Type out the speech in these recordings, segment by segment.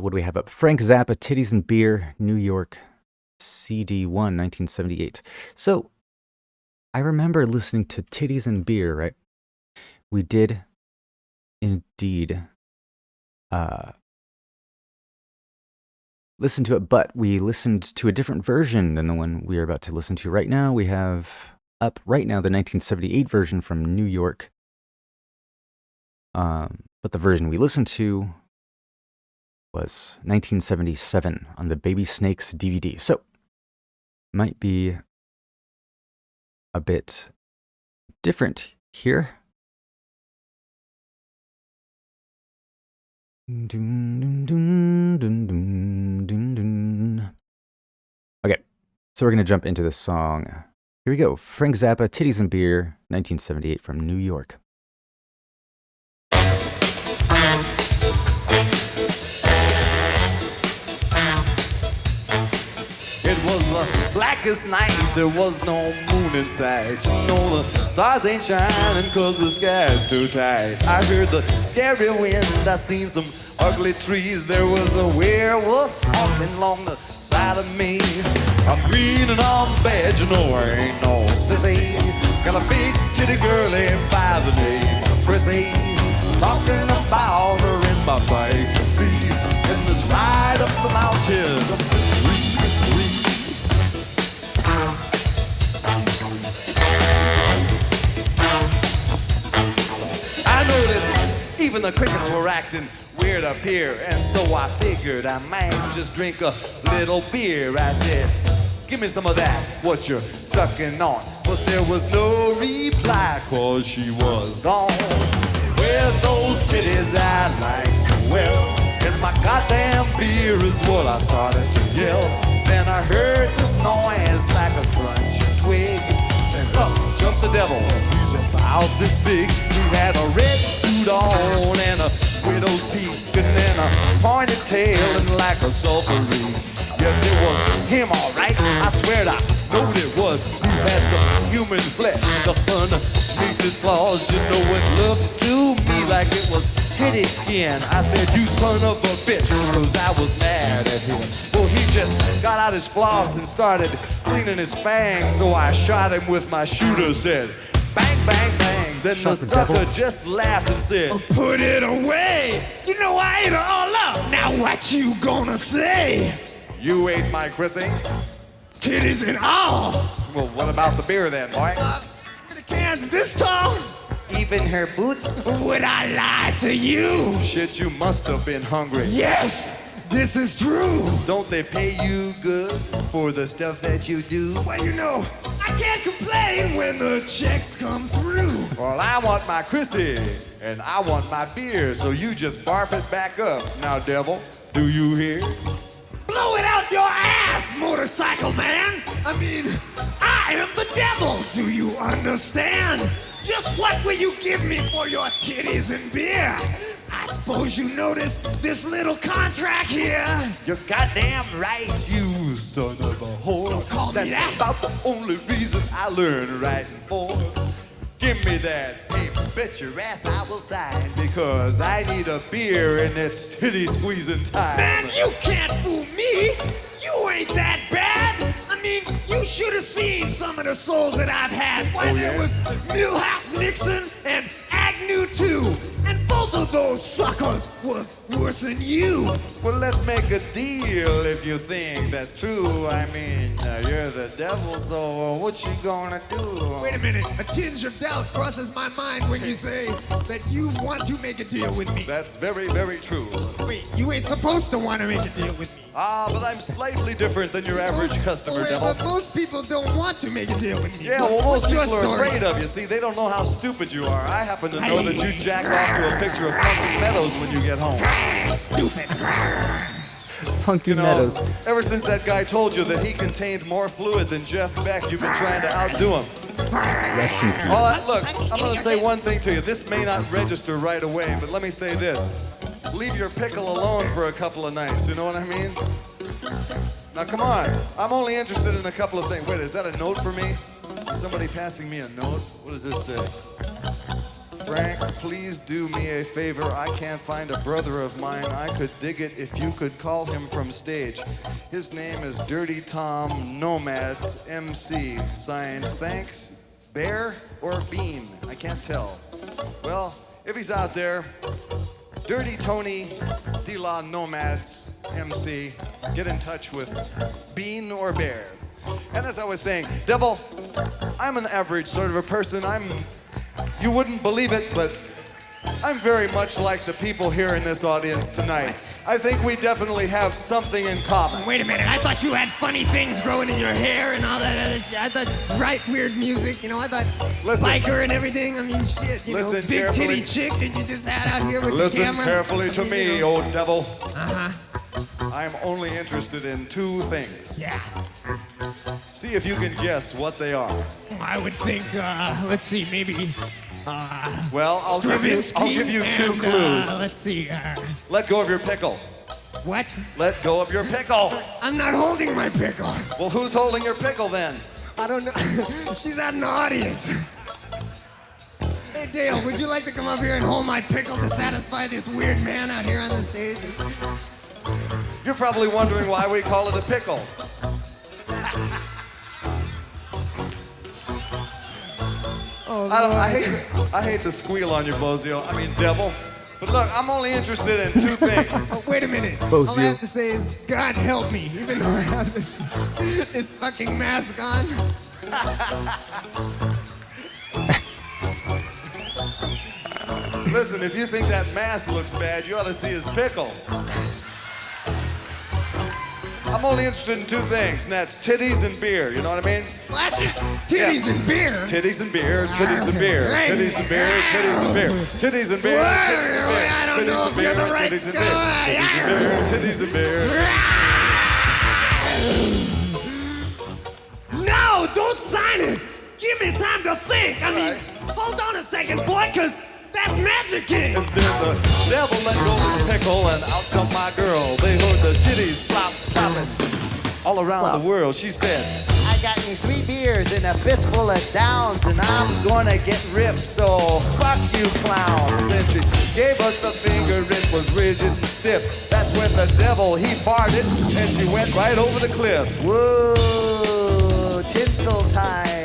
What do we have up? Frank Zappa, Titties and Beer, New York, CD1, 1978. So, I remember listening to Titties and Beer, right? We did indeed listen to it, but we listened to a different version than the one we are about to listen to right now. We have up right now the 1978 version from New York. But the version we listened to was 1977 on the Baby Snakes DVD. So, might be a bit different here. Okay, so we're going to jump into this song. Here we go. Frank Zappa, Titties and Beer, 1978 from New York. It was the blackest night, there was no moon in sight. You know the stars ain't shining cause the sky's too tight. I heard the scary wind, I seen some ugly trees. There was a werewolf walking along the side of me. I'm green and I'm bad, you know I ain't no sissy. Got a big titty girlie by the name of Chrissy. Talking about her in my bike to be in this ride up the mountain of mystery. I noticed even the crickets were acting weird up here, and so I figured I might just drink a little beer. I said, give me some of that, what you're sucking on. But there was no reply, cause she was gone. Where's those titties I like so well? And my goddamn beer is what I started to yell. Then I heard this noise like a crunch twig. And up jumped the devil, he's about this big. He had a red suit on and a widow's peak and then a pointed tail and like a sulphurine. Yes, it was him, all right. I swear I knowed it was. He had some human flesh underneath his claws. You know, it looked to me like it was titty skin. I said, you son of a bitch, cause I was mad at him. Well, he just got out his floss and started cleaning his fangs. So I shot him with my shooter, said, bang, bang, bang. Then the sucker just laughed and said, put it away. You know I ate her all up. Now what you gonna say? You ate my Chrissy? Titties and all. Well, what about the beer then, boy? Were the cans this tall? Even her boots? Would I lie to you? Shit, you must have been hungry. Yes, this is true. Don't they pay you good for the stuff that you do? Well, you know, I can't complain when the checks come through. Well, I want my Chrissy, and I want my beer, so you just barf it back up. Now, devil, do you hear? Blow it out your ass, motorcycle man! I mean, I am the devil, do you understand? Just what will you give me for your titties and beer? I suppose you notice this little contract here? You're goddamn right, you son of a whore. Don't call me That's that. about the only reason I learned writing for. Give me that paper, bet your ass I will sign, because I need a beer and it's titty squeezing time. Man, you can't fool me! You ain't that bad! I mean, you should have seen some of the souls that I've had. Why, there was Milhouse Nixon and Agnew too, and both of those suckers was worse than you. Well, let's make a deal if you think that's true. I mean, you're the devil, so what you gonna do? Wait a minute, a tinge of doubt crosses my mind when you say that you want to make a deal with me. That's very, very true. Wait, you ain't supposed to want to make a deal with me. Ah, but I'm slightly different than your average customer, Wait, devil. but most people don't want to make a deal with me. Yeah, well, most What's your people are story? afraid of you. See, they don't know how stupid you are. I happen to know that you jack off to a picture of Punky Meadows when you get home. Stupid. Punky You know, Meadows. ever since that guy told you that he contained more fluid than Jeff Beck, you've been trying to outdo him. Rest in peace. Look, I'm going to say one thing to you. This may not register right away, but let me say this. Leave your pickle alone for a couple of nights, you know what I mean? Now, come on. I'm only interested in a couple of things. Wait, is that a note for me? Is somebody passing me a note? What does this say? Frank, please do me a favor. I can't find a brother of mine. I could dig it if you could call him from stage. His name is Dirty Tom Nomads MC. Signed, thanks, Bear or Bean? I can't tell. Well, if he's out there, Dirty Tony De La Nomads MC, get in touch with Bean or Bear. And as I was saying, Devil, I'm an average sort of a person. You wouldn't believe it, but I'm very much like the people here in this audience tonight. I think we definitely have something in common. Wait a minute, I thought you had funny things growing in your hair and all that other shit. I thought weird music, I thought biker and everything. I mean, shit, big carefully. titty chick that you just had out here with the Listen camera. carefully to me, old devil. Uh-huh. I'm only interested in two things. Yeah. See if you can guess what they are. I would think, let's see, maybe... Well, I'll give you two clues. Let's see. Let go of your pickle. What? Let go of your pickle. I'm not holding my pickle. Well, who's holding your pickle then? I don't know. She's out in the audience. Hey, Dale, would you like to come up here and hold my pickle to satisfy this weird man out here on the stage? You're probably wondering why we call it a pickle. Oh, I hate to squeal on you, Bozio. I mean, devil. But look, I'm only interested in two things. Oh, wait a minute. Bozio. All I have to say is, God help me, even though I have this fucking mask on. Listen, if you think that mask looks bad, you ought to see his pickle. I'm only interested in two things, and that's titties and beer. You know what I mean? What? Titties and beer? Titties and beer, titties and beer, titties and beer, titties and beer, titties and beer, titties and beer. I don't know if you're the right guy. Titties and beer. No, don't sign it. Give me time to think. I mean, hold on a second, boy, because that's magicking. And then the devil let go of his pickle, and out come my girl. They heard the titties flop, flopping all around the world. She said, I got me 3 beers and a fistful of downs, and I'm gonna get ripped, so fuck you clowns. then she gave us the finger, it was rigid and stiff. That's when the devil, he farted, and she went right over the cliff. Whoa, tinsel time.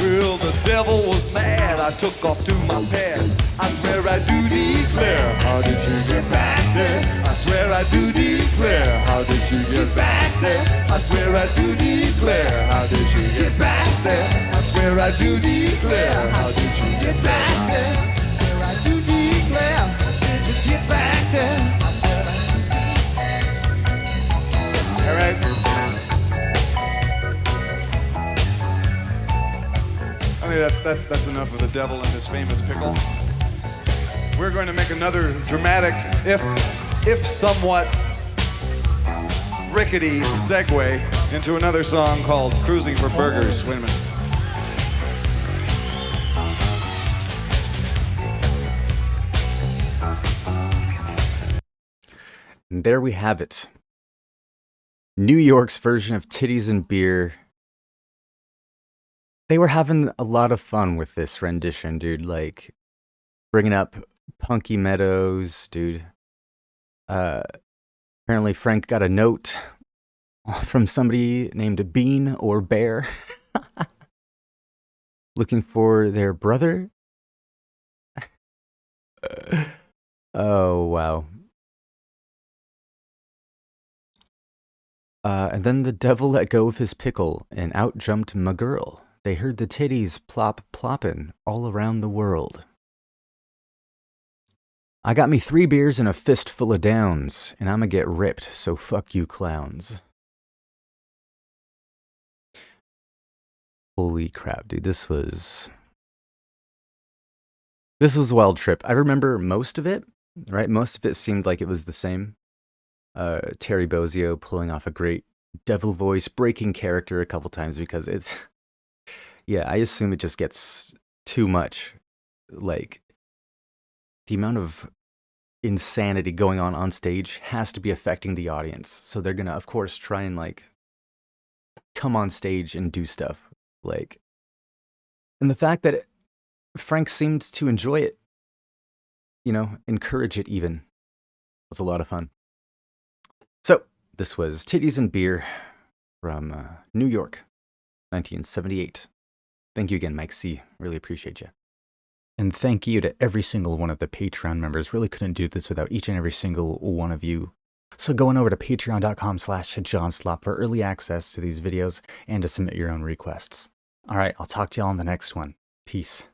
Well, the devil was mad, I took off to my pad. I swear I do declare, how did you get back there? I swear I do declare, how did you get back there? I swear I do declare, how did you get back there? I swear I do declare, how did you get back there? I swear I do declare, how did you get back there? All right. I mean, that's enough of the devil and his famous pickle. We're going to make another dramatic, if somewhat rickety segue into another song called Cruising for Burgers. Wait a minute. And there we have it. New York's version of Titties and Beer. They were having a lot of fun with this rendition, dude. Like, bringing up Punky Meadows, dude. Apparently Frank got a note from somebody named Bean or Bear looking for their brother. Oh, wow. And then the devil let go of his pickle, and out jumped my girl. They heard the titties plop ploppin' all around the world. I got me 3 beers and a fistful of downs, and I'ma get ripped, so fuck you clowns. Holy crap, dude, this was a wild trip. I remember most of it, right? Most of it seemed like it was the same. Terry Bozzio pulling off a great devil voice, breaking character a couple times because it's... Yeah, I assume it just gets too much. Like, the amount of insanity going on stage has to be affecting the audience. So they're gonna, of course, try and, like, come on stage and do stuff. Like, And the fact that Frank seemed to enjoy it, encourage it even, was a lot of fun. So, this was Titties and Beer from New York, 1978. Thank you again, Mike C. Really appreciate you. And thank you to every single one of the Patreon members. Really couldn't do this without each and every single one of you. So go on over to patreon.com/JohnSlop for early access to these videos and to submit your own requests. All right, I'll talk to y'all on the next one. Peace.